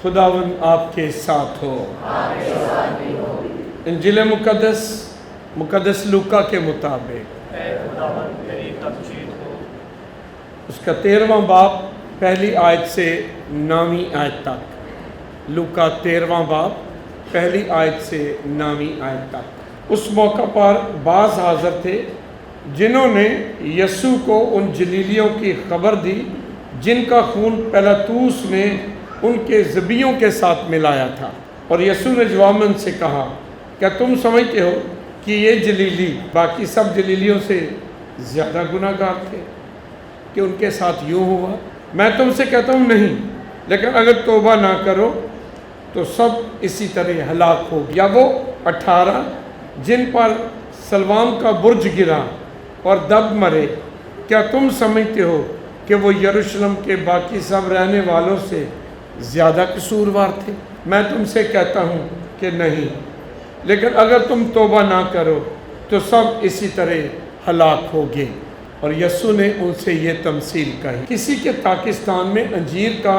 खुदावंद आपके साथ हो। इंजील मुकद्दस लूका के मुताबिक उसका 13वां बाब पहली आयत से 9वीं आयत तक। लूका 13वां बाब पहली आयत से 9वीं आयत तक। उस मौका पर बाज़ हाज़िर थे जिन्होंने यस्सू को उन जलीलियों की खबर दी जिनका खून पिलातूस ने उनके ज़बियों के साथ मिलाया था। और यस्सू ने जवाब में उनसे कहा, क्या तुम समझते हो कि ये जलीली बाकी सब जलीलियों से ज़्यादा गुनाहगार थे कि उनके साथ यूँ हुआ? मैं तुमसे कहता हूँ नहीं, लेकिन अगर तौबा ना करो तो सब इसी तरह हलाक हो। या वो 18 जिन पर सलवाम का बुर्ज गिरा और दब मरे, क्या तुम समझते हो कि वो यरूशलेम के बाकी सब रहने वालों से ज़्यादा कसूरवार थे? मैं तुमसे कहता हूँ कि नहीं, लेकिन अगर तुम तौबा ना करो तो सब इसी तरह हलाक होगे। और यस्सू ने उनसे ये तमसील कही। किसी के पाकिस्तान में अंजीर का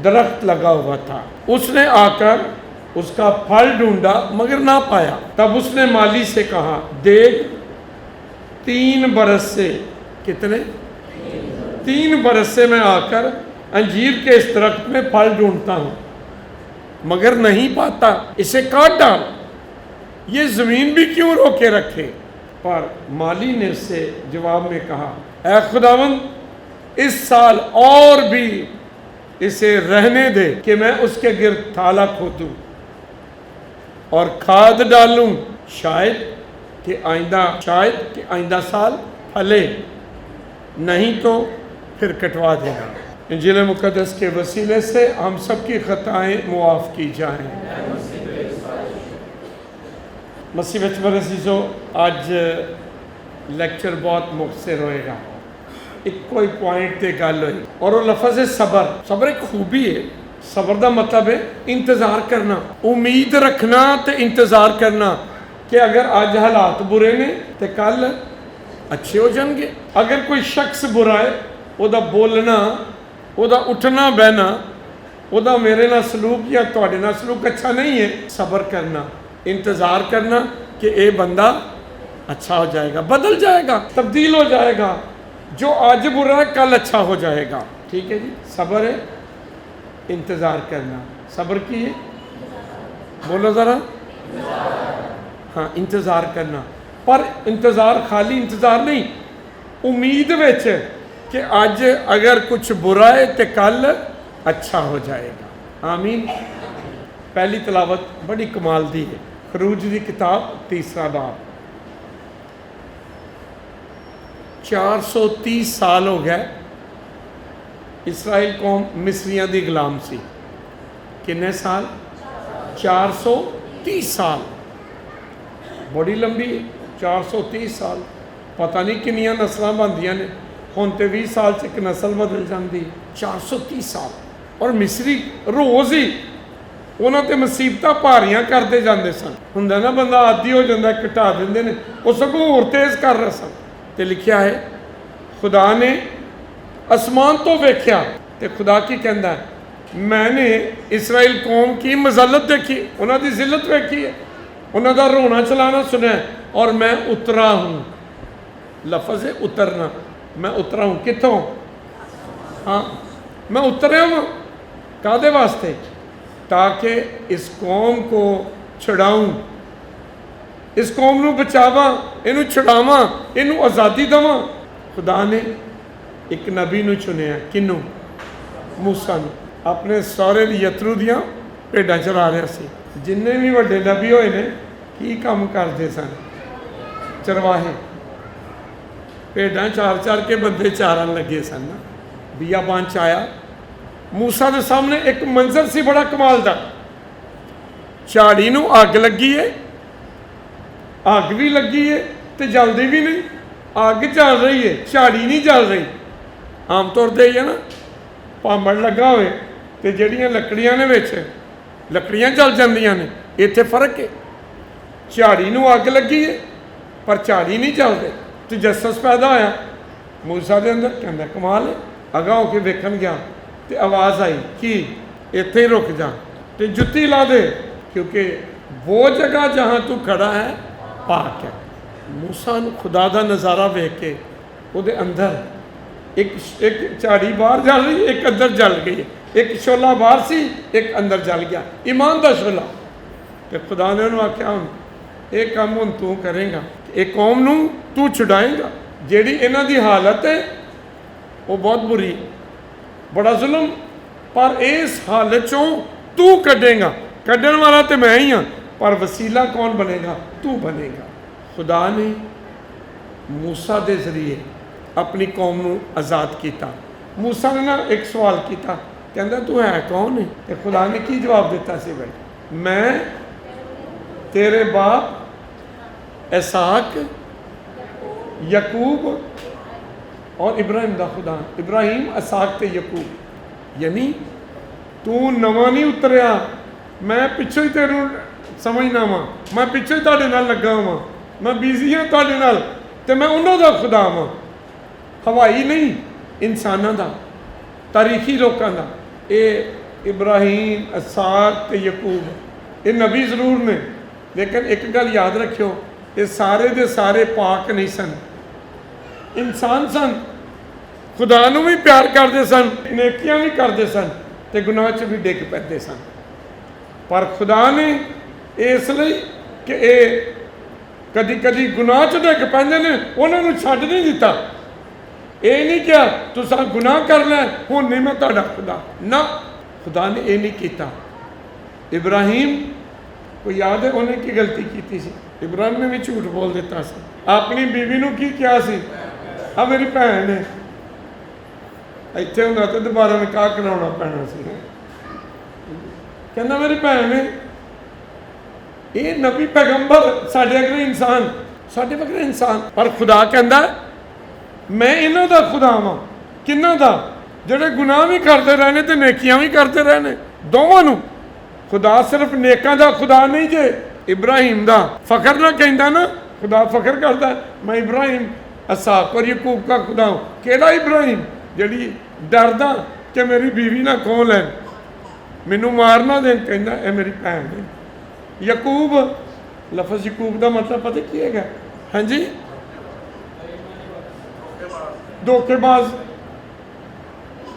दरख्त लगा हुआ था। उसने आकर उसका फल ढूंढा मगर ना पाया। तब उसने माली से कहा, देख 3 बरस से कितने 3 बरस से मैं आकर अंजीर के इस दरख्त में फल ढूंढता हूँ मगर नहीं पाता, इसे काट डाल, ये ज़मीन भी क्यों रोके रखे? पर माली ने उससे जवाब में कहा, ऐ खुदावंद, इस साल और भी इसे रहने दे कि मैं उसके गिर्द थाला खोदूं और खाद डालूं, शायद कि आइंदा साल फले, नहीं तो फिर कटवा देना। इंजील मुकद्दस के वसीले से हम सब की ख़ताएँ मुआफ़ की जाएँ। मसीह विच मेरे अज़ीज़ो, अज लैक्चर बहुत मुख्तसर होएगा। एक कोई पॉइंट ते गल हुई और वो लफज है सबर। एक खूबी है। सबर का मतलब है इंतज़ार करना, उम्मीद रखना तो इंतज़ार करना कि अगर अज हालात बुरे ने तो कल अच्छे हो जाएंगे। अगर कोई शख्स बुरा है, उसका बोलना, उसका उठना बहना, उसका मेरे नाल सलूक या तुहाडे नाल सलूक अच्छा नहीं है, सबर करना, इंतज़ार करना कि ये बंदा अच्छा हो जाएगा, बदल जाएगा, तब्दील हो जाएगा, जो आज बुरा है कल अच्छा हो जाएगा। ठीक है जी, सबर है, इंतज़ार करना। सबर की है, बोलो ज़रा। हाँ, इंतज़ार करना, पर इंतज़ार खाली इंतज़ार नहीं, उम्मीद विच कि आज अगर कुछ बुरा है तो कल अच्छा हो जाएगा। आमीन। पहली तलावत बड़ी कमाल दी है। खरूज की किताब 3रा बाब। 430 साल हो गए इसराइल कौम मिस्रियां दी गुलाम सी। किन्ने साल? 430 साल, बड़ी लंबी 430 साल। पता नहीं किन्नियां नस्लां बनदियां ने, हुण ते 20 साल च एक नस्ल बदल जाती। 430 साल। और मिस्री रोज़ ही उन्होंने तो मुसीबतां भारियां करते जाते सन। हुंदा ना बंदा आदी हो जाता, घटा देंदे ने, वो सगों होर तेज़ कर रहे सन। तो लिखा है, खुदा ने आसमान तो वेख्या तो खुदा की कहता है, मैंने इसराइल कौम की मज़लत देखी, उन्होंने जिल्लत वेखी है, उन्होंने रोना चलाना सुना, और मैं उतरा हूँ। लफज है उतरना। मैं उतरा हूँ कितों? हाँ, मैं उतरिया हूँ कादे वास्ते? ताकि इस कौम को छुड़ाऊँ, इस कौम को बचावा, इनू छुड़ावा, इनू आज़ादी देवा। खुदा ने एक नबी नू चुनिया। किनू? मूसा नू। अपने सौरे यत्रू दियाँ भेडां चरा रहा सी। जिन्ने भी वड्डे नबी होए ने की काम करते सन? चरवाहे। भेडां चार के बंदे चारन लगे सन। बियाबान च आया, मूसा के सामने एक मंजर सी बड़ा कमाल का। झाड़ी नू अग लगी है, अग भी लगी है तो जलती भी नहीं। अग जल रही है, झाड़ी नहीं जल रही। आम तौर पर है ना, भामड़ लगा होए तो जड़ियाँ लकड़ियाँ ने विच लकड़ियाँ जल जांदियां ने। इत्थे फर्क है, झाड़ी नू अग लगी है पर झाड़ी नहीं जल रही। तो जसस पैदा होया मूसा के अंदर। कहता कमाल है। अगां होके वेखन गया तो आवाज़ आई कि इत्थे ही रुक जा ते जुत्ती ला दे, क्योंकि वो जगह जहाँ तू खड़ा है पाक है। मूसा नूं खुदा दा नज़ारा वेख के उहदे अंदर एक झाड़ी बाहर जल रही, एक अंदर जल गई, एक शोला बाहर सी, एक अंदर जल गया, ईमान दा शोला। तो खुदा ने उन्होंने आख्या हुण ये काम हुण तू करेगा, एक कौम नूं तू छुड़ाएगा, जिहड़ी इन्हां दी हालत है वो बहुत बुरी, बड़ा जुल्म, पर इस हालत चों तू कढेगा। कढण वाला तो मैं ही हाँ, पर वसीला कौन बनेगा? तू बनेगा। खुदा ने मूसा के जरिए अपनी कौम को आज़ाद किया। मूसा ने ना एक सवाल किया, कहता तू है कौन है? तो खुदा ने की जवाब दिता सी भाई, मैं तेरे बाप इसहाक, यकूब और इब्राहिम का खुदा। इब्राहिम, इसहाक ते यकूब, यानी तू नवा नहीं उतरिया, मैं पिछों ही तेरू समझना वा, मैं पिछों ही तुहाडे नाल लगा वा, मैं बिजी हाँ तुहाडे नाल, ते मैं उन्हों दा खुदा वा। हवाई नहीं, इंसानों का, तारीखी लोगों का। ये इब्राहिम, इसहाक ते यकूब ये नबी जरूर ने, लेकिन एक गल याद रखियो, ये सारे दे सारे पाक नहीं सन, इंसान सन, खुदा नूं भी प्यार करते सन, नेकियां भी करते सन, ते गुनाह च भी डिग पैंदे सन। पर खुदा ने इसलिए कि ये कदी कदी गुनाह च डिग पैंदे ने, उन्होंने छड्ड नहीं दिता। ये नहीं क्या तुसा गुनाह कर लै हुण नहीं मैं तुहाडा खुदा, ना, खुदा ने ये नहीं किया। इब्राहिम को याद है उन्हें की गलती की सी? इब्राहिम ने भी झूठ बोल दिता सी, अपनी बीवी नूं की किया सी, आ मेरी भैन है, इत्थे हुंदा तो दोबारा निकाह कराउणा पैना सी, कहना मेरी भैन है। ये नबी पैगंबर साडे अगले इंसान, साडे वगैरे इंसान, पर खुदा कहंदा मैं इन्हां दा खुदा वां। किन्हां दा? जिहड़े गुनाह भी करते रहने ते नेकियां भी करते रहने, दोवां नूं। खुदा सिर्फ नेकां दा खुदा नहीं जे, इब्राहिम दा फखर ना कहंदा ना, खुदा फखर करदा मैं इब्राहिम, इसहाक और यकूब का खुदा हूँ। केड़ा इब्राहिम? जिहड़ी डरदा कि मेरी बीवी ना खोह लैन, मैनू मार ना देन, कहंदा ए मेरी भैन है। यकूब, लफज यकूब का मतलब पता की है? हाँ जी, धोखेबाज,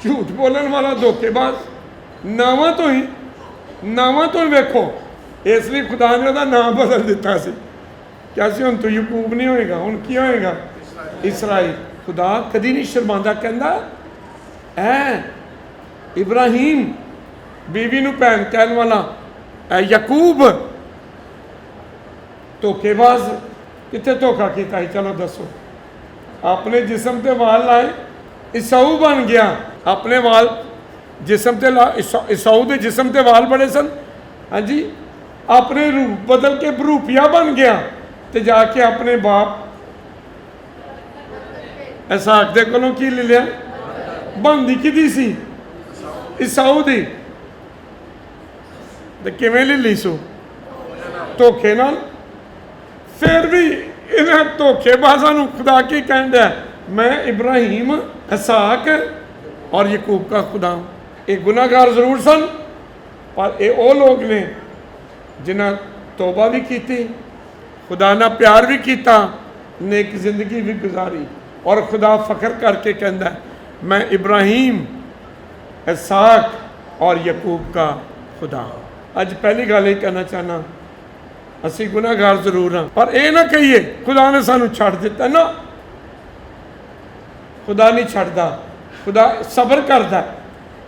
झूठ बोलने वाला धोखेबाज। नावां तो ही वेखो, इसलिए खुदा ने उसका नाम बदल दिता सी। क्या सी हुण तो यकूब नहीं होएगा, हुण की होएगा? इसराइल। खुदा कदी नहीं शर्मांदा, कहंदा ऐ इब्राहिम, बीवी नूं भैन कहण वाला, ऐ यकूब धोखेबाज। कित्थे धोखा कीता है? चलो दसो। अपने जिसम ते वाल लाए, ईसाऊ बन गया। अपने वाल जिसम ते ला, ईसाऊ दे जिसम ते वाल बड़े सन, हाँ जी, अपने रूप बदल के बरूपिया बन गया, ते जाके अपने बाप इसहाक दे कोलों की ले लिया? बनदी किहदी सी? ईसाऊ दी। ते किवें ले ली सो? धोखे नाल। फिर भी इन्हां धोखेबाजां नूं खुदा की कहंदा, मैं इब्राहिम, इसहाक और यकूब का खुदा हूँ। ये गुनाहगार जरूर सन, पर ये वो लोग ने जिन्हें तौबा भी की, खुदा ना प्यार भी किया, नेक जिंदगी भी गुजारी, और खुदा फखर करके कहता मैं इब्राहिम, इसहाक और यकूब का खुदा। अज पहली गल ये कहना चाहना, असी गुनाहगार जरूर हाँ, पर यह ना कहिए खुदा ने सानू छड्ड दिता ना। खुदा नहीं छड्डदा, खुदा सबर करता है,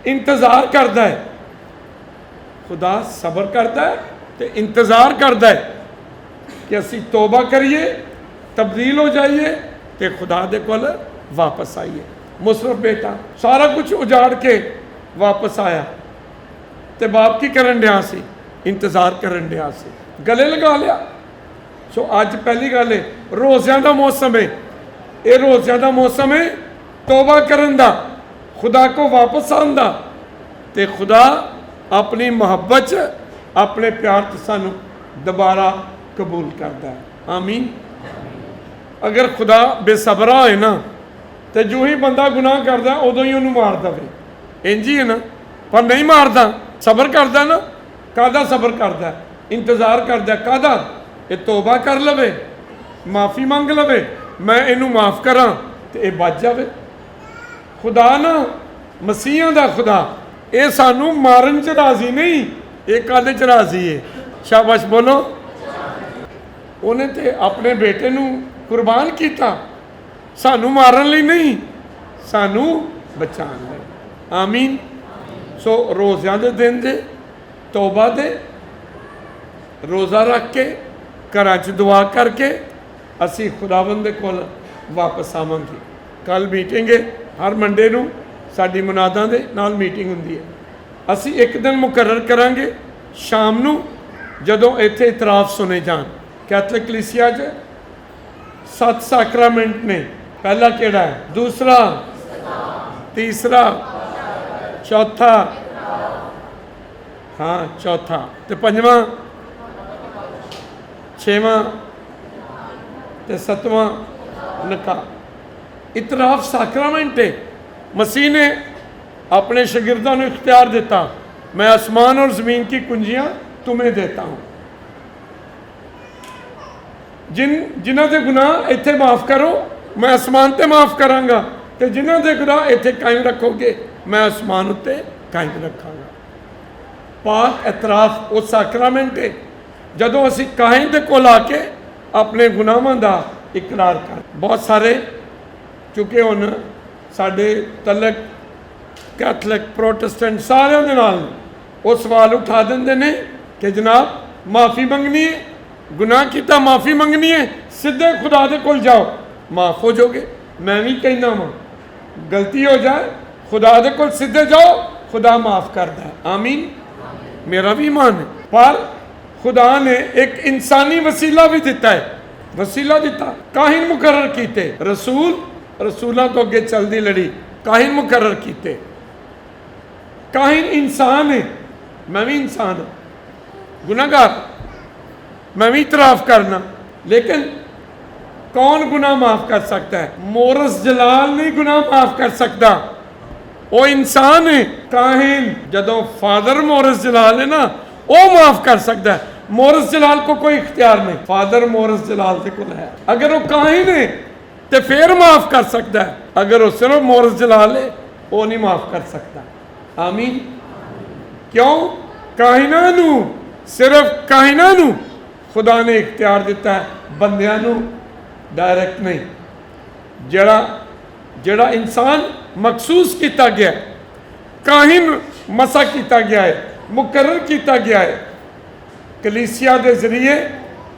इंतज़ार करता है। खुदा सबर करता है तो इंतज़ार करता है कि असी तौबा करिए, तब्दील हो जाइए, तो खुदा दे कोल वापस आइए। मुसरफ बेटा सारा कुछ उजाड़ के वापस आया, तो बाप की करन दिया सी? इंतज़ार करन दिया सी, गले लगा लिया। सो अज पहली गल है, रोज़ियां का मौसम है, ये रोज़ियां का मौसम है तौबा करन दा, खुदा को वापस आंदा, ते खुदा अपनी मोहब्बत अपने प्यार तो सानू दोबारा कबूल करता है। आमीन। अगर खुदा बेसबरा होए ना, तो जो ही बंदा गुनाह करता उदों ही उन्होंने मार दे, इंज ही है ना, पर नहीं मारता, ਸਬਰ ਕਰਦਾ ਨਾ, ਕਾਹਦਾ ਸਬਰ ਕਰਦਾ? ਇੰਤਜ਼ਾਰ ਕਰਦਾ ਕਾਹਦਾ? ਇਹ ਤੋਬਾ ਕਰ ਲਵੇ, ਮਾਫੀ ਮੰਗ ਲਵੇ, ਮੈਂ ਇਹਨੂੰ ਮਾਫ ਕਰਾਂ ਤੇ ਇਹ ਬਚ ਜਾਵੇ। ਖੁਦਾ ਨਾ, ਮਸੀਹਾਂ ਦਾ ਖੁਦਾ, ਇਹ ਸਾਨੂੰ ਮਾਰਨ 'ਚ ਰਾਜ਼ੀ ਨਹੀਂ, ਇਹ ਕਾਹਦੇ 'ਚ ਰਾਜ਼ੀ ਹੈ? ਸ਼ਾਬਾਸ਼ ਬੋਲੋ। ਉਹਨੇ ਤੇ ਆਪਣੇ ਬੇਟੇ ਨੂੰ ਕੁਰਬਾਨ ਕੀਤਾ, ਸਾਨੂੰ ਮਾਰਨ ਲਈ ਨਹੀਂ, ਸਾਨੂੰ ਬਚਾਉਣ ਲਈ। ਆਮੀਨ। ਸੋ ਰੋਜ਼ਿਆਂ ਦੇ ਦਿਨ ਦੇ, ਤੋਬਾ ਦੇ, ਰੋਜ਼ਾ ਰੱਖ ਕੇ, ਘਰਾਂ 'ਚ ਦੁਆ ਕਰਕੇ ਅਸੀਂ ਖੁਦਾਵੰਦ ਦੇ ਕੋਲ ਵਾਪਸ ਆਵਾਂਗੇ। ਕੱਲ੍ਹ ਮੀਟਿੰਗ ਹੈ, ਹਰ ਮੰਡੇ ਨੂੰ ਸਾਡੀ ਮੁਨਾਦਾਂ ਦੇ ਨਾਲ ਮੀਟਿੰਗ ਹੁੰਦੀ ਹੈ। ਅਸੀਂ ਇੱਕ ਦਿਨ ਮੁਕਰਰ ਕਰਾਂਗੇ ਸ਼ਾਮ ਨੂੰ, ਜਦੋਂ ਇੱਥੇ ਇਤਰਾਫ ਸੁਣੇ ਜਾਣ। ਕੈਥੋਲਿਕ ਕਲੀਸਿਆ 'ਚ 7 ਸੈਕਰਾਮੈਂਟ ਨੇ। ਪਹਿਲਾ ਕਿਹੜਾ ਹੈ? ਦੂਸਰਾ, ਤੀਸਰਾ, ਚੌਥਾ, ਹਾਂ ਚੌਥਾ, ਤੇ ਪੰਜਵਾਂ, ਛੇਵਾਂ ਤੇ ਸੱਤਵਾਂ ਨਿਕਾਹ। ਇਤਰਾਫ ਸੈਕਰਾਮੈਂਟ ਹੈ। मसीह ने अपने शागिर्दों ने इख्तियार देता, मैं आसमान और ज़मीन की कुंजियाँ तुम्हें देता हूँ। जिन्हों के गुनाह इत्थे माफ़ करो, मैं आसमान ते माफ़ करांगा, ते जिन्हों के गुनाह इत्थे कायम रखोगे, मैं आसमान उत्ते कायम रखांगा। पाक इतराफ वो सैक्रामेंट है जदों असीं काहिन दे कोल आके अपने गुनाहां दा इकरार कर। बहुत सारे चूँकि हुण साडे तलक कैथलिक प्रोटेस्टेंट सारिਆਂ ਦੇ ਨਾਲ ਉਹ सवाल उठा देंदे ने कि जनाब माफ़ी मंगनी है, गुनाह किया माफ़ी मंगनी है, सीधे खुदा दे कोल जाओ, माफ़ हो जाओगे। मैं भी कहना वा, गलती हो जाए खुदा दे कोल सीधे जाओ, खुदा माफ़ करता है। आमीन। मेरा भी ईमान है, पर खुदा ने एक इंसानी वसीला भी दिता है, वसीला दिता, काहिन मुकर्रर कीते, रसूल रसूलों तो अगे चलती लड़ी, काहिन मुकर्रर कीते। काहिन इंसान है, मैं भी इंसान हूँ, गुनाहगार, मैं भी इतराफ़ करना, लेकिन कौन गुनाह माफ़ कर सकता है? मोरस जलाल नहीं गुनाह माफ़ कर सकता, वो इंसान है। काहिन जदों फादर मोरस जलाल है ना, वो माफ़ कर सकता है। मोरस जलाल को कोई इख्तियार नहीं, फादर मोरस जलाल के कोल है। अगर वो काहिन है तो फिर माफ़ कर सकता है, अगर वो सिर्फ मोरस जला ले वो नहीं माफ़ कर सकता। आमीन। क्यों? काहिना नू, सिर्फ काहिना नू खुदा ने इख्तियार दिता है, बंदियां नू डायरेक्ट नहीं। जड़ा जड़ा इंसान मखसूस किया गया, काहिन मसा किया गया है, मुकर्रर किया गया है, कलीसिया के जरिए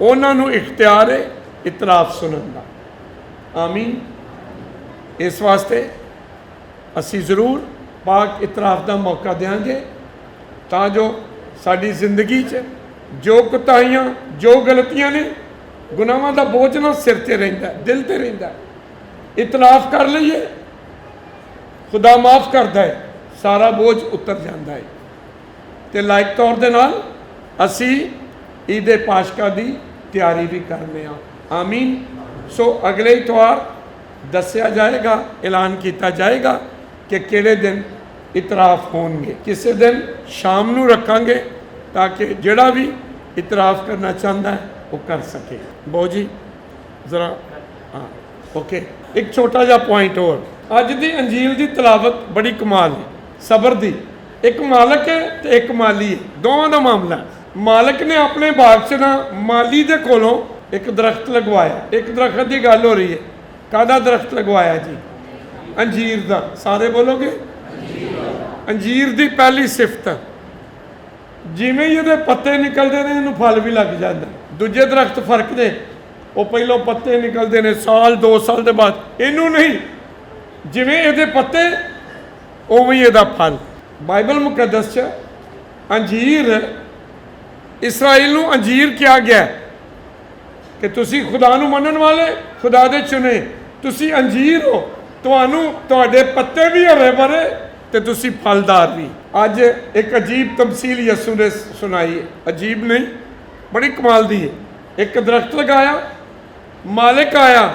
उन्होंने इख्तियार है इतराफ़ सुनने का। आमीन। इस वास्ते असी ज़रूर पाक इतराफ़ का मौका देंगे, तां जो साड़ी जिंदगी च जो कोताहियां, जो गलतियां ने, गुनाहां दा बोझ ना सिर ते रहिंदा, दिल ते रहिंदा, इतराफ़ कर लईए, खुदा माफ़ करदा है, सारा बोझ उतर जाता है। तो लायक तौर दे नाल असी ईद ए पाशका की तैयारी भी करने आ। आमीन। सो अगले इतवार दसिया जाएगा, ऐलान किया जाएगा कि किहड़े दिन इतराफ़ होणगे। किसी दिन शाम नूं रखांगे ताकि जिहड़ा भी इतराफ़ करना चाहता है वो कर सके। बहु जी ज़रा हाँ ओके। एक छोटा जिहा पॉइंट होर, अज दी अंजील की तलावत बड़ी कमाल है। सबर दी, एक मालक है तो एक माली है, दोवां दा मामला है। मालक ने अपने बाग च ना माली दे कोलों एक दरख्त लगवाया। एक दरख्त की गल हो रही है, कादा दरख्त लगवाया जी? अंजीर का। सारे बोलोगे अंजीर की पहली सिफत, जिमें ही ये पत्ते निकलते हैं इन्हूं फल भी लग जाता। दूजे दरख्त फर्क ने, वो पहलों पत्ते निकलते हैं साल 2 साल के बाद, इनू नहीं, जिमें ये पत्ते उवें ही फल। बाइबल मुकद्दस च अंजीर, इसराइल नूं अंजीर किया गया कि तुसी खुदा नूं मनण वाले, खुदा दे चुने, तुसी अंजीर हो, तुहानूं तुहाडे पत्ते भी हरे भरे ते तुसी फलदार भी। अज एक अजीब तमसील यसू ने सुनाई है, अजीब नहीं बड़ी कमाल दी है। एक दरख्त लगाया, मालिक आया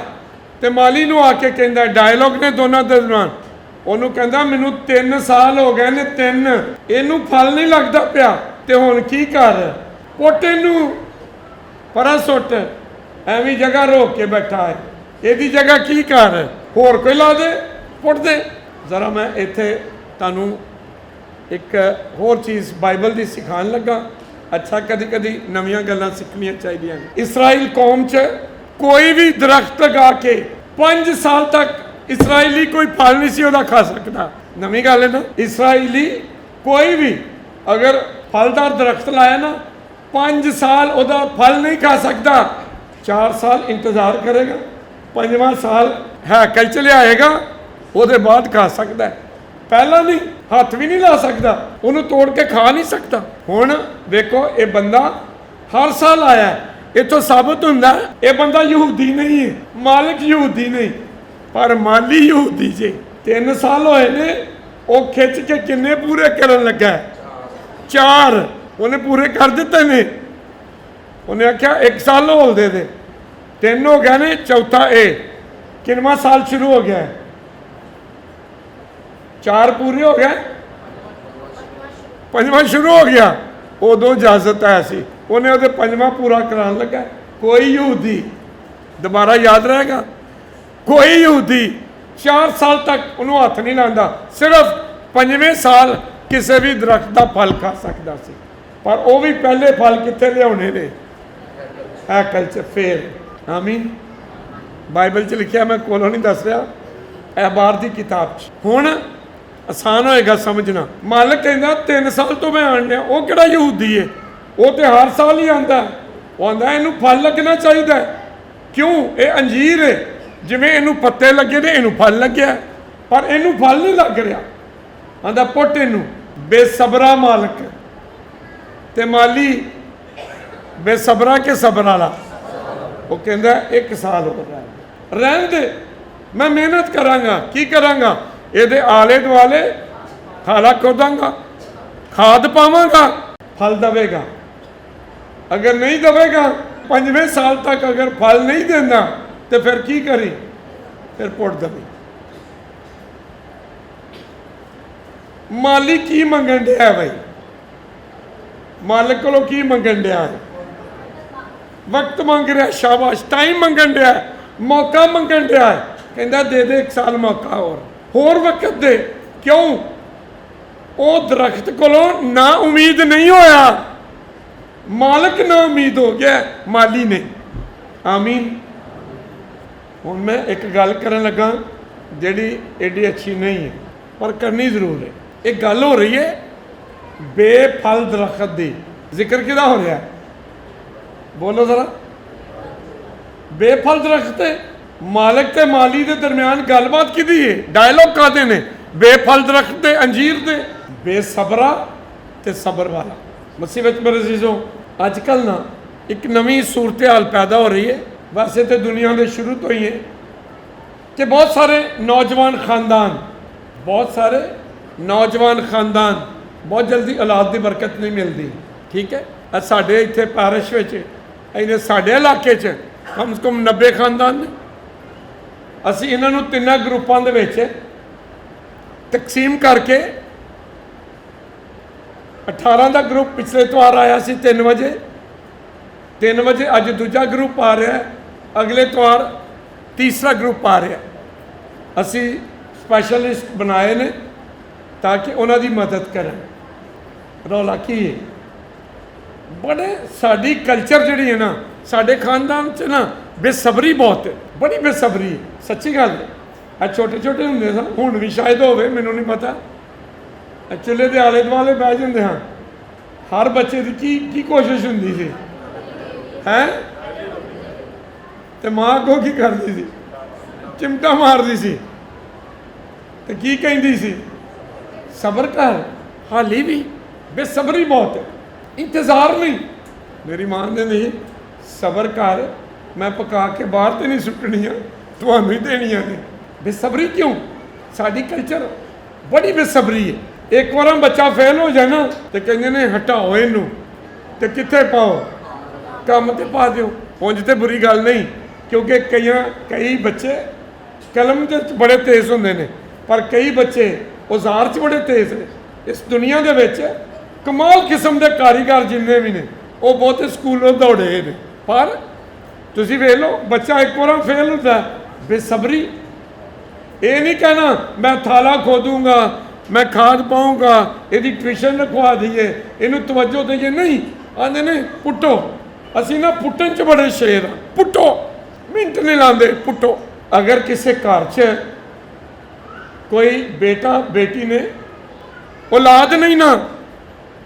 तो माली नूं आके कहंदा, डायलॉग ने दोनों दे दौरान ਉਹਨੂੰ ਕਹਿੰਦਾ ਮੈਨੂੰ 3 ਸਾਲ ਹੋ ਗਏ ਨੇ, 3, ਇਹਨੂੰ ਫਲ ਨਹੀਂ ਲੱਗਦਾ ਪਿਆ, ਤੇ ਹੁਣ ਕੀ ਕਰ? ਪੁੱਟ ਇਹਨੂੰ ਪਰਾਂ ਸੁੱਟ, ਐਵੇਂ ਜਗ੍ਹਾ ਰੋਕ ਕੇ ਬੈਠਾ ਹੈ, ਇਹਦੀ ਜਗ੍ਹਾ ਕੀ ਕਰ? ਹੋਰ ਕੋਈ ਲਾ ਦੇ, ਪੁੱਟ ਦੇ। ਜ਼ਰਾ ਮੈਂ ਇੱਥੇ ਤੁਹਾਨੂੰ ਇੱਕ ਹੋਰ ਚੀਜ਼ ਬਾਈਬਲ ਦੀ ਸਿਖਾਉਣ ਲੱਗਾ। ਅੱਛਾ, ਕਦੀ ਕਦੀ ਨਵੀਆਂ ਗੱਲਾਂ ਸਿੱਖਣੀਆਂ ਚਾਹੀਦੀਆਂ ਨੇ। ਇਸਰਾਈਲ ਕੌਮ 'ਚ ਕੋਈ ਵੀ ਦਰਖਤ ਲਗਾ ਕੇ 5 ਸਾਲ ਤੱਕ ਇਸਰਾਈਲੀ ਕੋਈ ਫਲ ਨਹੀਂ ਸੀ ਉਹਦਾ ਖਾ ਸਕਦਾ। ਨਵੀਂ ਗੱਲ ਹੈ ਨਾ, ਇਸਰਾਈਲੀ ਕੋਈ ਵੀ ਅਗਰ ਫਲਦਾਰ ਦਰਖਤ ਲਾਇਆ ਨਾ, 5 ਸਾਲ ਉਹਦਾ ਫਲ ਨਹੀਂ ਖਾ ਸਕਦਾ। 4 ਸਾਲ ਇੰਤਜ਼ਾਰ ਕਰੇਗਾ, 5ਵਾਂ ਸਾਲ ਹੈਕਲ 'ਚ ਲਿਆਏਗਾ, ਉਹਦੇ ਬਾਅਦ ਖਾ ਸਕਦਾ ਹੈ। ਪਹਿਲਾਂ ਨਹੀਂ, ਹੱਥ ਵੀ ਨਹੀਂ ਲਾ ਸਕਦਾ, ਉਹਨੂੰ ਤੋੜ ਕੇ ਖਾ ਨਹੀਂ ਸਕਦਾ। ਹੁਣ ਦੇਖੋ, ਇਹ ਬੰਦਾ ਹਰ ਸਾਲ ਆਇਆ, ਇੱਥੋਂ ਸਾਬਤ ਹੁੰਦਾ ਇਹ ਬੰਦਾ ਯਹੂਦੀ ਨਹੀਂ ਹੈ, ਮਾਲਕ ਯਹੂਦੀ ਨਹੀਂ, ਪਰ ਮਾਲੀ ਯਹੂਦੀ ਜੇ। 3 ਸਾਲ ਹੋਏ ਨੇ, ਉਹ ਖਿੱਚ ਕੇ ਕਿੰਨੇ ਪੂਰੇ ਕਰਨ ਲੱਗਾ? 4 ਉਹਨੇ ਪੂਰੇ ਕਰ ਦਿੱਤੇ ਨੇ। ਉਹਨੇ ਆਖਿਆ 1 ਸਾਲ ਹੋਰ ਦੇ ਦੇ, 3 ਹੋ ਗਏ ਨੇ, ਚੌਥਾ ਇਹ ਕਿੰਨਵਾਂ ਸਾਲ ਸ਼ੁਰੂ ਹੋ ਗਿਆ? 4 ਪੂਰੇ ਹੋ ਗਏ, 5ਵਾਂ ਸ਼ੁਰੂ ਹੋ ਗਿਆ। ਉਦੋਂ ਇਜਾਜ਼ਤ ਆਇਆ ਸੀ, ਉਹਨੇ ਉਹਦੇ 5ਵਾਂ ਪੂਰਾ ਕਰਾਉਣ ਲੱਗਾ। ਕੋਈ ਯਹੂਦੀ, ਦੁਬਾਰਾ ਯਾਦ ਰਹੇਗਾ, ਕੋਈ ਯਹੂਦੀ 4 ਸਾਲ ਤੱਕ ਉਹਨੂੰ ਹੱਥ ਨਹੀਂ ਲਾਉਂਦਾ, ਸਿਰਫ 5ਵੇਂ ਸਾਲ ਕਿਸੇ ਵੀ ਦਰਖਤ ਦਾ ਫਲ ਖਾ ਸਕਦਾ ਸੀ। ਪਰ ਉਹ ਵੀ ਪਹਿਲੇ ਫਲ ਕਿੱਥੇ ਲਿਆਉਣੇ ਨੇ? ਹੈਕਲ 'ਚ। ਫੇਰ ਆਮੀਨ। ਬਾਈਬਲ 'ਚ ਲਿਖਿਆ, ਮੈਂ ਕੋਲੋਂ ਨਹੀਂ ਦੱਸ ਰਿਹਾ, ਇਹ ਬਾਹਰ ਦੀ ਕਿਤਾਬ 'ਚ। ਹੁਣ ਆਸਾਨ ਹੋਏਗਾ ਸਮਝਣਾ। ਮਾਲਕ ਕਹਿੰਦਾ 3 ਸਾਲ ਤੋਂ ਮੈਂ ਆਣ ਡਿਆ। ਉਹ ਕਿਹੜਾ ਯਹੂਦੀ ਹੈ? ਉਹ ਤੇ ਹਰ ਸਾਲ ਹੀ ਆਂਦਾ। ਉਹ ਆਂਦਾ ਇਹਨੂੰ ਫਲ ਲੱਗਣਾ ਚਾਹੀਦਾ। ਕਿਉਂ? ਇਹ ਅੰਜੀਰ ਹੈ, ਜਿਵੇਂ ਇਹਨੂੰ ਪੱਤੇ ਲੱਗੇ ਨੇ, ਇਹਨੂੰ ਫਲ ਲੱਗਿਆ, ਪਰ ਇਹਨੂੰ ਫਲ ਨਹੀਂ ਲੱਗ ਰਿਹਾ। ਆਂਦਾ ਪੁੱਟ ਇਹਨੂੰ। ਬੇਸਬਰਾ ਮਾਲਕ ਤੇ ਮਾਲੀ, ਬੇਸਬਰਾ ਕੇ ਸਬਰ ਵਾਲਾ। ਉਹ ਕਹਿੰਦਾ 1 ਸਾਲ ਹੋ ਰਹਿਣ ਦੇ, ਮੈਂ ਮਿਹਨਤ ਕਰਾਂਗਾ। ਕੀ ਕਰਾਂਗਾ? ਇਹਦੇ ਆਲੇ ਦੁਆਲੇ ਖਾਲਾ ਖੋਦਾਂਗਾ, ਖਾਦ ਪਾਵਾਂਗਾ, ਫਲ ਦਵੇਗਾ। ਅਗਰ ਨਹੀਂ ਦਵੇਗਾ, 5ਵੇਂ ਸਾਲ ਤੱਕ ਅਗਰ ਫਲ ਨਹੀਂ ਦਿੰਦਾ, ਤੇ ਫਿਰ ਕੀ ਕਰੀ? ਫਿਰ ਪੁੱਟ ਦਵੇ। ਮਾਲੀ ਕੀ ਮੰਗਣ ਡਿਆ ਬਈ? ਮਾਲਕ ਕੋਲੋਂ ਕੀ ਮੰਗਣ ਡਿਆ? ਵਕਤ ਮੰਗ ਰਿਹਾ, ਸ਼ਾਬਾਸ਼, ਟਾਈਮ ਮੰਗਣ ਡਿਆ, ਮੌਕਾ ਮੰਗਣ ਡਿਆ। ਕਹਿੰਦਾ ਦੇ ਦੇ 1 ਸਾਲ ਮੌਕਾ, ਹੋਰ ਵਕਤ ਦੇ। ਕਿਉਂ? ਉਹ ਦਰਖਤ ਕੋਲੋਂ ਨਾ ਉਮੀਦ ਨਹੀਂ ਹੋਇਆ, ਮਾਲਕ ਨਾ ਉਮੀਦ ਹੋ ਗਿਆ, ਮਾਲੀ ਨਹੀਂ। ਆਮੀਨ। ਹੁਣ ਮੈਂ ਇੱਕ ਗੱਲ ਕਰਨ ਲੱਗਾ ਜਿਹੜੀ ਏਡੀ ਅੱਛੀ ਨਹੀਂ ਹੈ, ਪਰ ਕਰਨੀ ਜ਼ਰੂਰ ਹੈ। ਇਹ ਗੱਲ ਹੋ ਰਹੀ ਹੈ ਬੇਫਲ ਦਰਖਤ ਦੀ। ਜ਼ਿਕਰ ਕਿਹਦਾ ਹੋ ਰਿਹਾ? ਬੋਲੋ ਜ਼ਰਾ। ਬੇਫਲ ਦਰਖਤ ਹੈ। ਮਾਲਕ ਤੇ ਮਾਲੀ ਦੇ ਦਰਮਿਆਨ ਗੱਲਬਾਤ ਕਿਹਦੀ ਹੈ? ਡਾਇਲੋਗ ਕਾਦੇ ਨੇ? ਬੇਫਲ ਦਰਖਤ ਤੇ ਅੰਜੀਰ ਦੇ। ਬੇਸਬਰਾ ਤੇ ਸਬਰ ਵਾਲਾ। ਮਸੀਹ ਵਿੱਚ ਮੇਰੇ ਅਜ਼ੀਜ਼ੋ, ਅੱਜ ਕੱਲ੍ਹ ਨਾ ਇੱਕ ਨਵੀਂ ਸੂਰਤ ਹਾਲ ਪੈਦਾ ਹੋ ਰਹੀ ਹੈ। ਵੈਸੇ ਤੇ ਦੁਨੀਆ ਦੇ ਸ਼ੁਰੂ ਤੋਂ ਹੀ ਹੈ ਕਿ ਬਹੁਤ ਸਾਰੇ ਨੌਜਵਾਨ ਖਾਨਦਾਨ ਬਹੁਤ ਜਲਦੀ ਔਲਾਦ ਦੀ ਬਰਕਤ ਨਹੀਂ ਮਿਲਦੀ। ਠੀਕ ਹੈ, ਅੱਜ ਸਾਡੇ ਇੱਥੇ ਪਾਰਿਸ਼ ਵਿੱਚ, ਇਹਨੇ ਸਾਡੇ ਇਲਾਕੇ 'ਚ ਕਮ ਸੇ ਕਮ 90 ਖਾਨਦਾਨ ਨੇ। ਅਸੀਂ ਇਹਨਾਂ ਨੂੰ 3 ਗਰੁੱਪਾਂ ਦੇ ਵਿੱਚ ਤਕਸੀਮ ਕਰਕੇ 18 ਦਾ ਗਰੁੱਪ ਪਿਛਲੇ ਐਤਵਾਰ ਆਇਆ ਸੀ 3 ਵਜੇ। 3 ਵਜੇ ਅੱਜ ਦੂਜਾ ਗਰੁੱਪ ਆ ਰਿਹਾ, ਅਗਲੇ ਐਤਵਾਰ ਤੀਸਰਾ ਗਰੁੱਪ ਆ ਰਿਹਾ। ਅਸੀਂ ਸਪੈਸ਼ਲਿਸਟ ਬਣਾਏ ਨੇ ਤਾਂ ਕਿ ਉਹਨਾਂ ਦੀ ਮਦਦ ਕਰਨ। ਰੌਲਾ ਕੀ ਹੈ? ਬੜੇ ਸਾਡੀ ਕਲਚਰ ਜਿਹੜੀ ਹੈ ਨਾ, ਸਾਡੇ ਖਾਨਦਾਨ 'ਚ ਨਾ ਬੇਸਬਰੀ ਬਹੁਤ ਹੈ, ਬੜੀ ਬੇਸਬਰੀ ਹੈ। ਸੱਚੀ ਗੱਲ ਹੈ। ਆ ਛੋਟੇ ਛੋਟੇ ਹੁੰਦੇ ਸਨ, ਹੁਣ ਵੀ ਸ਼ਾਇਦ ਹੋਵੇ, ਮੈਨੂੰ ਨਹੀਂ ਪਤਾ। ਚੁੱਲ੍ਹੇ ਦੇ ਆਲੇ ਦੁਆਲੇ ਬਹਿ ਜਾਂਦੇ ਹਾਂ। ਹਰ ਬੱਚੇ ਦੀ ਕੀ ਕੋਸ਼ਿਸ਼ ਹੁੰਦੀ ਸੀ? ਹੈਂ? ਤੇ ਮਾਂ ਅੱਗੋਂ ਕੀ ਕਰਦੀ ਸੀ? ਚਿਮਟਾ ਮਾਰਦੀ ਸੀ ਤੇ ਕੀ ਕਹਿੰਦੀ ਸੀ? ਸਬਰ ਕਰ। ਹਾਲੀ ਵੀ ਬੇਸਬਰੀ ਬਹੁਤ ਹੈ, ਇੰਤਜ਼ਾਰ ਨਹੀਂ। ਮੇਰੀ ਮਾਂ ਨੇ ਨਹੀਂ, ਸਬਰ ਕਰ, ਮੈਂ ਪਕਾ ਕੇ ਬਾਹਰ ਤੇ ਨਹੀਂ ਸੁੱਟਣੀਆਂ, ਤੁਹਾਨੂੰ ਹੀ ਦੇਣੀਆਂ ਨੇ। ਬੇਸਬਰੀ ਕਿਉਂ? ਸਾਡੀ ਕਲਚਰ ਬੜੀ ਬੇਸਬਰੀ ਹੈ। ਇੱਕ ਵਾਰ ਬੱਚਾ ਫੇਲ ਹੋ ਜਾਏ ਨਾ ਤੇ ਕਹਿੰਦੇ ਨੇ ਹਟਾਓ ਇਹਨੂੰ, ਤੇ ਕਿੱਥੇ ਪਾਓ? ਕੰਮ ਤੇ ਪਾ ਦਿਓ। ਉਂਝ ਤੇ ਬੁਰੀ ਗੱਲ ਨਹੀਂ, ਕਿਉਂਕਿ ਕਈ ਬੱਚੇ ਕਲਮ ਦੇ ਬੜੇ ਤੇਜ਼ ਹੁੰਦੇ ਨੇ, ਪਰ ਕਈ ਬੱਚੇ ਔਜ਼ਾਰ 'ਚ ਬੜੇ ਤੇਜ਼ ਨੇ। ਇਸ ਦੁਨੀਆ ਦੇ ਵਿੱਚ ਕਮਾਲ ਕਿਸਮ ਦੇ ਕਾਰੀਗਰ ਜਿੰਨੇ ਵੀ ਨੇ ਉਹ ਬਹੁਤੇ ਸਕੂਲੋਂ ਦੌੜੇ ਨੇ। ਪਰ ਤੁਸੀਂ ਵੇਖ ਲਓ, ਬੱਚਾ ਇੱਕ ਵਾਰ ਫੇਲ ਹੁੰਦਾ, ਬੇਸਬਰੀ। ਇਹ ਨਹੀਂ ਕਹਿਣਾ ਮੈਂ ਥਾਲਾ ਖੋਦੂੰਗਾ, ਮੈਂ ਖਾਦ ਪਾਊਂਗਾ, ਇਹਦੀ ਟਿਊਸ਼ਨ ਰਖਵਾ ਦਈਏ, ਇਹਨੂੰ ਤਵੱਜੋ ਦਈਏ। ਨਹੀਂ, ਆਂਦੇ ਨੇ ਪੁੱਟੋ। ਅਸੀਂ ਨਾ ਪੁੱਟਣ 'ਚ ਬੜੇ ਸ਼ੇਰ ਆ। ਪੁੱਟੋ, ਮਿੰਟ ਨਹੀਂ ਲਾਉਂਦੇ, ਪੁੱਟੋ। ਅਗਰ ਕਿਸੇ ਘਰ 'ਚ ਕੋਈ ਬੇਟਾ ਬੇਟੀ ਨੇ ਔਲਾਦ ਨਹੀਂ ਨਾ,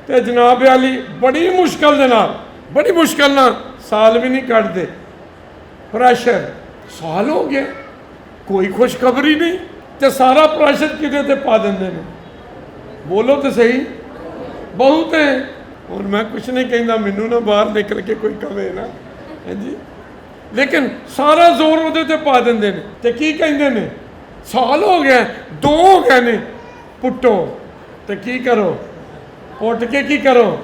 ਤੇ ਜਨਾਬ ਵਾਲੀ ਬੜੀ ਮੁਸ਼ਕਲ ਦੇ ਨਾਲ, ਬੜੀ ਮੁਸ਼ਕਲ ਨਾਲ ਸਾਲ ਵੀ ਨਹੀਂ ਕੱਢਦੇ। ਪ੍ਰੈਸ਼ਰ, ਸਾਲ ਹੋ ਗਿਆ, ਕੋਈ ਖੁਸ਼ਖਬਰੀ ਨਹੀਂ, ਤੇ ਸਾਰਾ ਪ੍ਰੈਸ਼ਰ ਕਿਤੇ ਤੇ ਪਾ ਦਿੰਦੇ ਨੇ। ਬੋਲੋ ਤੇ ਸਹੀ, ਬਹੁਤ ਹੈ। ਹੁਣ ਮੈਂ ਕੁਛ ਨਹੀਂ ਕਹਿੰਦਾ, ਮੈਨੂੰ ਨਾ ਬਾਹਰ ਨਿਕਲ ਕੇ ਕੋਈ ਕਵੇ ਨਾ, ਹਾਂਜੀ, ਲੇਕਿਨ ਸਾਰਾ ਜ਼ੋਰ ਉਹਦੇ ਤੇ ਪਾ ਦਿੰਦੇ ਨੇ। ਤੇ ਕੀ ਕਹਿੰਦੇ ਨੇ, ਸਾਲ ਹੋ ਗਿਆ, 2 ਹੋ ਗਏ ਨੇ, ਪੁੱਟੋ। ਤੇ ਕੀ ਕਰੋ, ਉੱਠ ਕੇ ਕੀ ਕਰੋ,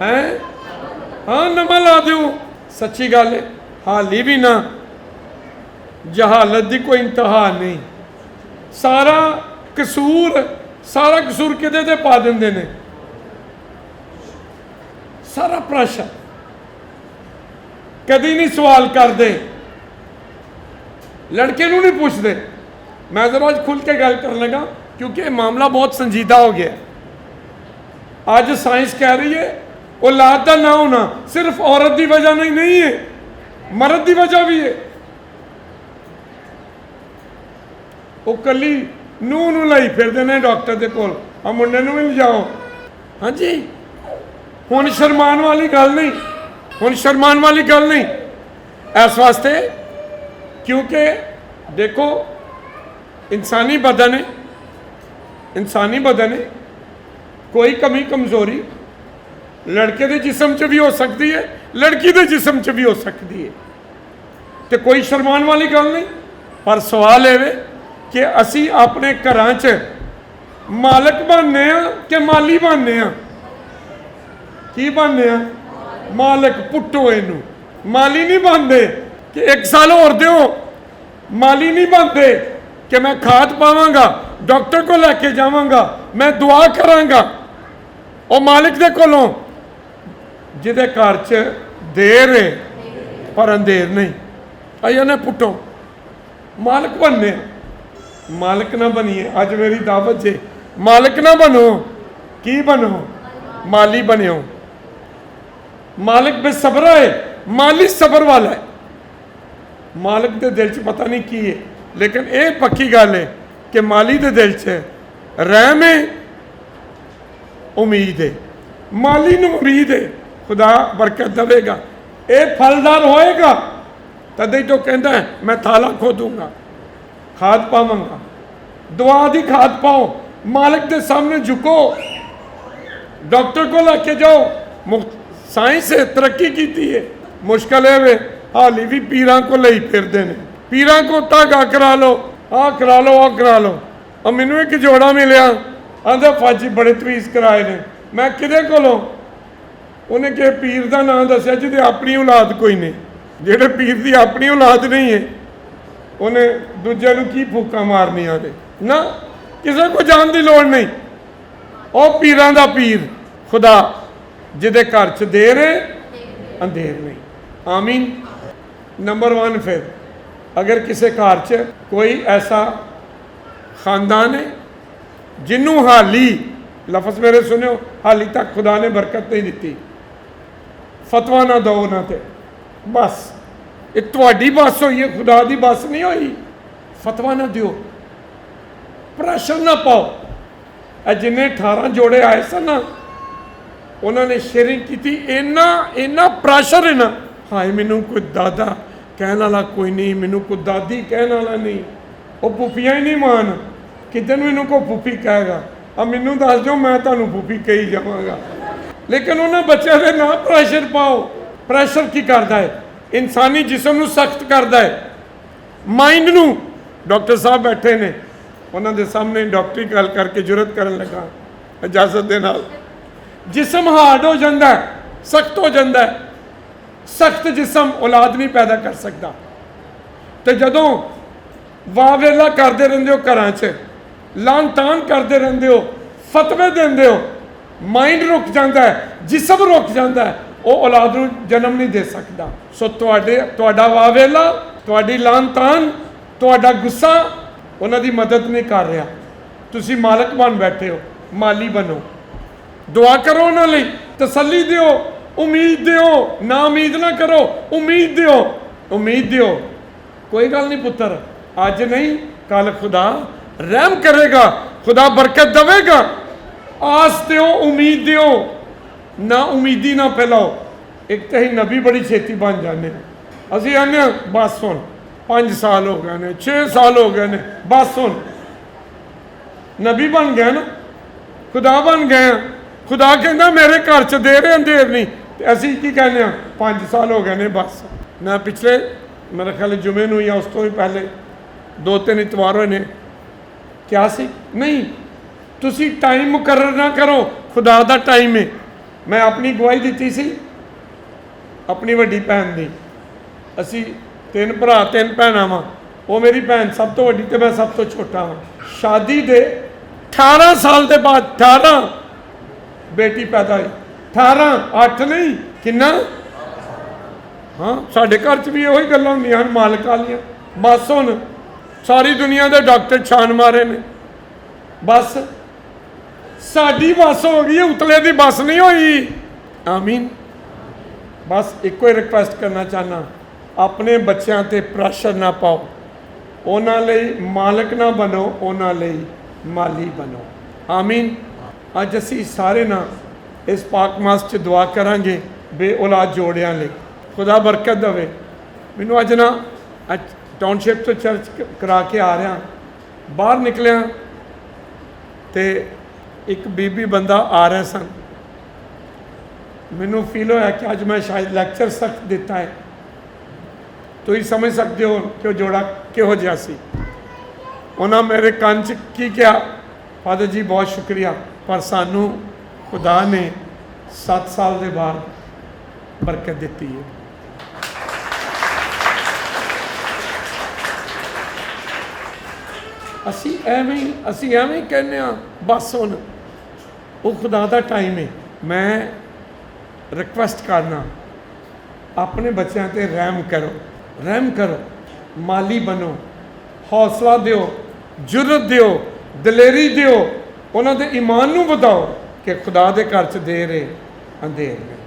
ਹੈ ਹਾਂ ਨਵਾਂ ਲਾ ਦਿਓ। ਸੱਚੀ ਗੱਲ ਹੈ, ਹਾਲੀ ਵੀ ਨਾ ਜਹਾਲਤ ਦੀ ਕੋਈ ਇੰਤਹਾ ਨਹੀਂ। ਸਾਰਾ ਕਸੂਰ ਕਿਤੇ ਤੇ ਪਾ ਦਿੰਦੇ ਨੇ। ਸਾਰਾ ਪ੍ਰੈਸ਼ਰ, ਕਦੀ ਨਹੀਂ ਸਵਾਲ ਕਰਦੇ, ਲੜਕੇ ਨੂੰ ਨਹੀਂ ਪੁੱਛਦੇ। ਮੈਂ ਜ਼ਰਾ ਅੱਜ ਖੁੱਲ ਕੇ ਗੱਲ ਕਰਨ ਲੱਗਾ ਕਿਉਂਕਿ ਇਹ ਮਾਮਲਾ ਬਹੁਤ ਸੰਜੀਦਾ ਹੋ ਗਿਆ। ਅੱਜ ਸਾਇੰਸ ਕਹਿ ਰਹੀ ਹੈ ਔਲਾਦ ਦਾ ਨਾ ਹੋਣਾ ਸਿਰਫ ਔਰਤ ਦੀ ਵਜ੍ਹਾ ਨਹੀਂ ਹੈ, ਮਰਦ ਦੀ ਵਜ੍ਹਾ ਵੀ ਹੈ। ਉਹ ਕੱਲੀ ਨੂੰਹ ਨੂੰ ਲਈ ਫਿਰਦੇ ਨੇ ਡਾਕਟਰ ਦੇ ਕੋਲ, ਆ ਮੁੰਡੇ ਨੂੰ ਵੀ ਲਿਜਾਓ। ਹਾਂਜੀ, ਹੁਣ ਸ਼ਰਮਾਨ ਵਾਲੀ ਗੱਲ ਨਹੀਂ, ਹੁਣ ਸ਼ਰਮਾਨ ਵਾਲੀ ਗੱਲ ਨਹੀਂ। ਇਸ ਵਾਸਤੇ ਕਿਉਂਕਿ ਦੇਖੋ ਇਨਸਾਨੀ ਬਦਨ ਹੈ, ਇਨਸਾਨੀ ਬਦਨ ਹੈ, ਕੋਈ ਕਮੀ ਕਮਜ਼ੋਰੀ ਲੜਕੇ ਦੇ ਜਿਸਮ 'ਚ ਵੀ ਹੋ ਸਕਦੀ ਹੈ, ਲੜਕੀ ਦੇ ਜਿਸਮ 'ਚ ਵੀ ਹੋ ਸਕਦੀ ਹੈ, ਤੇ ਕੋਈ ਸ਼ਰਮਾਨ ਵਾਲੀ ਗੱਲ ਨਹੀਂ। ਪਰ ਸਵਾਲ ਇਹ ਵੇ ਕਿ ਅਸੀਂ ਆਪਣੇ ਘਰਾਂ 'ਚ ਮਾਲਕ ਬਣਨੇ ਆ ਕਿ ਮਾਲੀ ਬਣਨੇ ਆ? ਕੀ ਬਣਨੇ ਆ? ਮਾਲਕ। ਪੁੱਟੋ ਇਹਨੂੰ, ਮਾਲੀ ਨਹੀਂ ਬਣਦੇ ਕਿ 1 ਸਾਲ ਹੋਰ ਦਿਓ। ਮਾਲੀ ਨਹੀਂ ਬਣਦੇ ਕਿ ਮੈਂ ਖਾਦ ਪਾਵਾਂਗਾ, ਡਾਕਟਰ ਕੋਲ ਲੈ ਕੇ ਜਾਵਾਂਗਾ, ਮੈਂ ਦੁਆ ਕਰਾਂਗਾ। ਉਹ ਮਾਲਿਕ ਦੇ ਕੋਲੋਂ ਜਿਹਦੇ ਘਰ 'ਚ ਦੇਰ ਹੈ ਪਰ ਅੰਧੇਰ ਨਹੀਂ। ਆਇਆ ਨੇ ਪੁੱਟੋ, ਮਾਲਕ ਬਣਨੇ। ਮਾਲਕ ਨਾ ਬਣੀਏ। ਅੱਜ ਮੇਰੀ ਦਾਵਤ ਜੇ, ਮਾਲਕ ਨਾ ਬਣੋ, ਕੀ ਬਣੋ? ਮਾਲੀ ਬਣਿਓ। ਮਾਲਕ ਬੇਸਬਰਾ ਹੈ, ਮਾਲੀ ਸਬਰ ਵਾਲਾ ਹੈ। ਮਾਲਕ ਦੇ ਦਿਲ 'ਚ ਪਤਾ ਨਹੀਂ ਕੀ ਹੈ, ਲੇਕਿਨ ਇਹ ਪੱਕੀ ਗੱਲ ਹੈ ਕਿ ਮਾਲੀ ਦੇ ਦਿਲ 'ਚ ਰਹਿਮ ਹੈ, ਉਮੀਦ ਹੈ। ਮਾਲੀ ਨੂੰ ਉਮੀਦ ਹੈ ਖੁਦਾ ਬਰਕਤ ਦੇਵੇਗਾ, ਇਹ ਫਲਦਾਰ ਹੋਏਗਾ। ਤਦੇ ਤੋਂ ਕਹਿੰਦਾ ਹੈ ਮੈਂ ਥਾਲਾ ਖੋਦੂੰਗਾ, ਖਾਦ ਪਾਵਾਂਗਾ। ਦੁਆ ਦੀ ਖਾਦ ਪਾਓ, ਮਾਲਕ ਦੇ ਸਾਹਮਣੇ ਝੁਕੋ, ਡਾਕਟਰ को लेके जाओ। साइंस तरक्की की है, मुश्किल है हाली भी पीरां को ले फिरते हैं। पीरां को धागा करा लो, आ करा लो, आ करा लो। और मैनू एक जोड़ा मिलिया, आंदा फाजी बड़े तवीज़ कराए ने। मैं किदे कोलों? उन्हें कि पीर का नाम दसिया जिहदी अपनी औलाद कोई नहीं, जिहड़े पीर की अपनी औलाद नहीं है उन्हें दूजे नूं की फूका मारनियां ने ना, किसी को जान की लोड़ नहीं। ਉਹ ਪੀਰਾਂ ਦਾ ਪੀਰ खुदा ਜਿਹਦੇ ਘਰ 'ਚ ਦੇਰ ਹੈ अंधेर नहीं। आमीन। नंबर 1 फिर अगर किसी घर 'ਚ कोई ऐसा खानदान है जिन्हों हाली लफज मेरे सुनो, हाली तक खुदा ने बरकत नहीं दी, फतवा ना दो ना ते बस ये तुहाडी बस हुई है, खुदा दी बस नहीं हुई। फतवा ना दियो, प्रेशर ना पाओ। जिन्हें 18 जोड़े आए सन ना, उन्होंने शेयरिंग की, इन्ना प्रेशर है ना, हाय मैनू कोई दादा कहने वाला कोई नहीं, मैनू कोई दादी कहने वाला नहीं, वो फूफियाँ ही नहीं मान, कितने मैनू को फूफी कहेगा, अब मैनू दस दो मैं तुहानू फूफी कही जावांगा। लेकिन उन्होंने बच्चों से ना प्रेशर पाओ। प्रेशर की करता है? इंसानी जिसम नू सख्त करता है, माइंड नू। डॉक्टर साहब बैठे ने, उन्होंने सामने डॉक्टरी गल करके जुरत करन लगा इजाजत दे नाल, जिसम हार्ड हो जाता है, सख्त हो जाता है। सख्त जिसम औलाद नहीं पैदा कर सकता। तो जदों ਵਾਹ ਵੇਲਾ ਕਰਦੇ ਰਹਿੰਦੇ ਹੋ ਘਰਾਂ 'ਚ, ਲਾਨ ਤਾਨ ਕਰਦੇ ਰਹਿੰਦੇ ਹੋ, ਫਤਵੇ ਦਿੰਦੇ ਹੋ, ਮਾਈਂਡ ਰੁਕ ਜਾਂਦਾ ਹੈ, ਜਿਸਮ ਰੁਕ ਜਾਂਦਾ ਹੈ, ਉਹ ਔਲਾਦ ਨੂੰ ਜਨਮ ਨਹੀਂ ਦੇ ਸਕਦਾ। ਸੋ ਤੁਹਾਡਾ ਵਾਹ ਵੇਲਾ, ਤੁਹਾਡੀ ਲਾਨ ਤਾਨ, ਤੁਹਾਡਾ ਗੁੱਸਾ ਉਹਨਾਂ ਦੀ ਮਦਦ ਨਹੀਂ ਕਰ ਰਿਹਾ। ਤੁਸੀਂ ਮਾਲਕ ਬਣ ਬੈਠੇ ਹੋ, ਮਾਲੀ ਬਣੋ। ਦੁਆ ਕਰੋ ਉਹਨਾਂ ਲਈ, ਤਸੱਲੀ ਦਿਓ, ਉਮੀਦ ਦਿਓ, ਨਾ ਉਮੀਦ ਨਾ ਕਰੋ, ਉਮੀਦ ਦਿਓ, ਉਮੀਦ ਦਿਓ। ਕੋਈ ਗੱਲ ਨਹੀਂ ਪੁੱਤਰ, ਅੱਜ ਨਹੀਂ ਕੱਲ ਖੁਦਾ ਰਹਿਮ ਕਰੇਗਾ, ਖੁਦਾ ਬਰਕਤ ਦੇਵੇਗਾ। ਆਸ ਦਿਓ, ਉਮੀਦ ਦਿਓ, ਨਾ ਉਮੀਦੀ ਨਾ ਫੈਲਾਓ। ਇੱਕ ਤਾਂ ਹੀ ਨਬੀ ਬੜੀ ਛੇਤੀ ਬਣ ਜਾਂਦੇ ਨੇ, ਅਸੀਂ ਆਨੇ ਬਸ ਹੁਣ 5 ਸਾਲ ਹੋ ਗਏ ਨੇ, 6 ਸਾਲ ਹੋ ਗਏ ਨੇ, ਬਸ ਹੁਣ ਨਬੀ ਬਣ ਗਿਆ ਨਾ, ਖੁਦਾ ਬਣ ਗਏ। ਖੁਦਾ ਕਹਿੰਦਾ ਮੇਰੇ ਘਰ 'ਚ ਦੇਰ ਹੈ ਅੰਧੇਰ ਨਹੀਂ, ਤੇ ਅਸੀਂ ਕੀ ਕਹਿੰਦੇ ਹਾਂ 5 ਸਾਲ ਹੋ ਗਏ ਨੇ ਬਸ। ਮੈਂ ਪਿਛਲੇ ਮੇਰੇ ਖਿਆਲ ਜੁਮੇ ਨੂੰ ਜਾਂ ਉਸ ਤੋਂ ਵੀ ਪਹਿਲੇ 2-3 ਇਤਵਾਰ ਹੋਏ ਨੇ, ਕਿਹਾ ਸੀ ਨਹੀਂ ਤੁਸੀਂ ਟਾਈਮ ਮੁਕਰਰ ਨਾ ਕਰੋ, ਖੁਦਾ ਦਾ ਟਾਈਮ ਹੈ। ਮੈਂ ਆਪਣੀ ਗਵਾਹੀ ਦਿੱਤੀ ਸੀ ਆਪਣੀ ਵੱਡੀ ਭੈਣ ਦੀ। ਅਸੀਂ 3 ਭਰਾ 3 ਭੈਣਾਂ ਵਾਂ, ਉਹ ਮੇਰੀ ਭੈਣ ਸਭ ਤੋਂ ਵੱਡੀ ਤੇ ਮੈਂ ਸਭ ਤੋਂ ਛੋਟਾ ਵਾਂ। ਸ਼ਾਦੀ ਦੇ 18 ਸਾਲ ਦੇ ਬਾਅਦ 18 ਬੇਟੀ ਪੈਦਾ ਹੋਈ। 18 8 ਨਹੀਂ, ਕਿੰਨਾ? ਹਾਂ, ਸਾਡੇ ਘਰ 'ਚ ਵੀ ਇਹੋ ਹੀ ਗੱਲਾਂ ਹੁੰਦੀਆਂ ਹਨ ਮਾਲਕ ਵਾਲੀਆਂ। ਬਸ ਹੁਣ ਸਾਰੀ ਦੁਨੀਆ ਦੇ ਡਾਕਟਰ ਛਾਨ ਮਾਰੇ ਨੇ, ਬਸ ਸਾਡੀ ਬੱਸ ਹੋ ਗਈ, ਉਤਲੇ ਦੀ ਬੱਸ ਨਹੀਂ ਹੋਈ। ਆਮੀਨ। ਬਸ ਇੱਕੋ ਹੀ ਰਿਕੁਐਸਟ ਕਰਨਾ ਚਾਹਨਾ, ਆਪਣੇ ਬੱਚਿਆਂ ਤੇ ਪ੍ਰੈਸ਼ਰ ਨਾ ਪਾਓ, ਉਹਨਾਂ ਲਈ ਮਾਲਕ ਨਾ ਬਣੋ, ਉਹਨਾਂ ਲਈ ਮਾਲੀ ਬਣੋ। ਆਮੀਨ। ਅੱਜ ਅਸੀਂ ਸਾਰੇ ਨਾ ਇਸ ਪਾਕ ਮਾਸ 'ਚ ਦੁਆ ਕਰਾਂਗੇ ਬੇ ਔਲਾਦ ਜੋੜਿਆਂ ਲਈ, ਖੁਦਾ ਬਰਕਤ ਦੇਵੇ। ਮੈਨੂੰ ਅੱਜ ਨਾ ਟਾਊਨਸ਼ਿਪ ਤੋਂ ਚਰਚ ਕਰਾ ਕੇ ਆ ਰਿਹਾ, ਬਾਹਰ ਨਿਕਲਿਆ ਤੇ ਇੱਕ ਬੀਬੀ ਬੰਦਾ ਆ ਰਿਹਾ ਸਨ। ਮੈਨੂੰ ਫੀਲ ਹੋਇਆ ਕਿ ਅੱਜ ਮੈਂ ਸ਼ਾਇਦ ਲੈਕਚਰ ਸਖਤ ਦਿੱਤਾ ਹੈ। ਤੁਸੀਂ ਸਮਝ ਸਕਦੇ ਹੋ ਕਿ ਉਹ ਜੋੜਾ ਕਿਹੋ ਜਿਹਾ ਸੀ। ਉਹਨਾਂ ਮੇਰੇ ਕੰਨ 'ਚ ਕੀ ਕਿਹਾ, ਫਾਦਰ ਜੀ ਬਹੁਤ ਸ਼ੁਕਰੀਆ, ਪਰ ਸਾਨੂੰ ਖੁਦਾ ਨੇ 7 ਸਾਲ ਦੇ ਬਾਅਦ ਬਰਕਤ ਦਿੱਤੀ ਹੈ। ਅਸੀਂ ਐਵੇਂ ਕਹਿੰਦੇ ਹਾਂ ਬਸ ਹੁਣ ਉਹ ਖੁਦਾ ਦਾ ਟਾਈਮ ਹੈ। ਮੈਂ ਰਿਕੁਐਸਟ ਕਰਨਾ, ਆਪਣੇ ਬੱਚਿਆਂ ਤੇ ਰਹਿਮ ਕਰੋ, ਰਹਿਮ ਕਰੋ, ਮਾਲੀ ਬਣੋ, ਹੌਸਲਾ ਦਿਓ, ਜੁਰਤ ਦਿਓ, ਦਲੇਰੀ ਦਿਓ, ਉਹਨਾਂ ਦੇ ਈਮਾਨ ਨੂੰ ਵਧਾਓ ਕਿ ਖੁਦਾ ਦੇ ਘਰ 'ਚ ਦੇਰ ਹੈ ਅੰਧੇਰ ਹੈ।